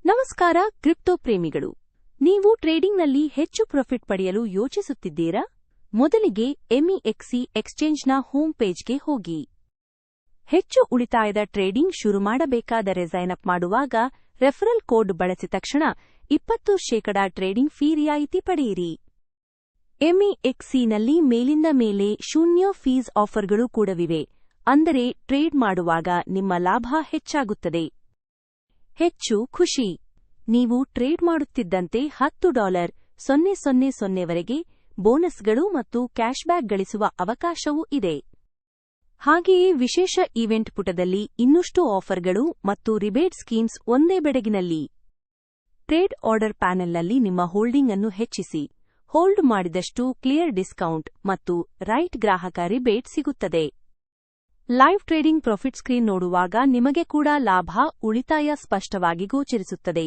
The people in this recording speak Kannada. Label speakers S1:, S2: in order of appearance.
S1: ನಮಸ್ಕಾರ ಕ್ರಿಪ್ಟೋ ಪ್ರೇಮಿಗಳು, ನೀವು ಟ್ರೇಡಿಂಗ್ನಲ್ಲಿ ಹೆಚ್ಚು ಪ್ರಾಫಿಟ್ ಪಡೆಯಲು ಯೋಚಿಸುತ್ತಿದ್ದೀರಾ? ಮೊದಲಿಗೆ MEXC ಎಕ್ಸ್ಚೇಂಜ್ನ ಹೋಮ್ ಪೇಜ್ಗೆ ಹೋಗಿ. ಹೆಚ್ಚು ಉಳಿತಾಯದ ಟ್ರೇಡಿಂಗ್ ಶುರು ಮಾಡಬೇಕಾದರೆ ಸೈನ್ ಅಪ್ ಮಾಡುವಾಗ ರೆಫರಲ್ ಕೋಡ್ ಬಳಸಿದ ತಕ್ಷಣ 20% ಟ್ರೇಡಿಂಗ್ ಫೀ ರಿಯಾಯಿತಿ ಪಡೆಯಿರಿ. MEXCನಲ್ಲಿ ಮೇಲಿಂದ ಮೇಲೆ ಶೂನ್ಯ ಫೀಸ್ ಆಫರ್ಗಳು ಕೂಡವಿವೆ, ಅಂದರೆ ಟ್ರೇಡ್ ಮಾಡುವಾಗ ನಿಮ್ಮ ಲಾಭ ಹೆಚ್ಚಾಗುತ್ತದೆ. ಹೆಚ್ಚು ಖುಷಿ, ನೀವು ಟ್ರೇಡ್ ಮಾಡುತ್ತಿದ್ದಂತೆ $10,000 ವರೆಗೆ ಬೋನಸ್ಗಳು ಮತ್ತು ಕ್ಯಾಶ್ಬ್ಯಾಕ್ ಗಳಿಸುವ ಅವಕಾಶವೂ ಇದೆ. ಹಾಗೆಯೇ ವಿಶೇಷ ಈವೆಂಟ್ ಪುಟದಲ್ಲಿ ಇನ್ನಷ್ಟು ಆಫರ್ಗಳು ಮತ್ತು ರಿಬೇಟ್ ಸ್ಕೀಮ್ಸ್ ಒಂದೇ ಬೆಡಗಿನಲ್ಲಿ. ಟ್ರೇಡ್ ಆರ್ಡರ್ ಪ್ಯಾನೆಲ್ನಲ್ಲಿ ನಿಮ್ಮ ಹೋಲ್ಡಿಂಗ್ ಅನ್ನು ಹೆಚ್ಚಿಸಿ. ಹೋಲ್ಡ್ ಮಾಡಿದಷ್ಟು ಕ್ಲಿಯರ್ ಡಿಸ್ಕೌಂಟ್ ಮತ್ತು ರೈಟ್ ಗ್ರಾಹಕ ರಿಬೇಟ್ ಸಿಗುತ್ತದೆ. ಲೈವ್ ಟ್ರೇಡಿಂಗ್ ಪ್ರಾಫಿಟ್ ಸ್ಕ್ರೀನ್ ನೋಡುವಾಗ ನಿಮಗೆ ಕೂಡ ಲಾಭ ಉಳಿತಾಯ ಸ್ಪಷ್ಟವಾಗಿ ಗೋಚರಿಸುತ್ತದೆ.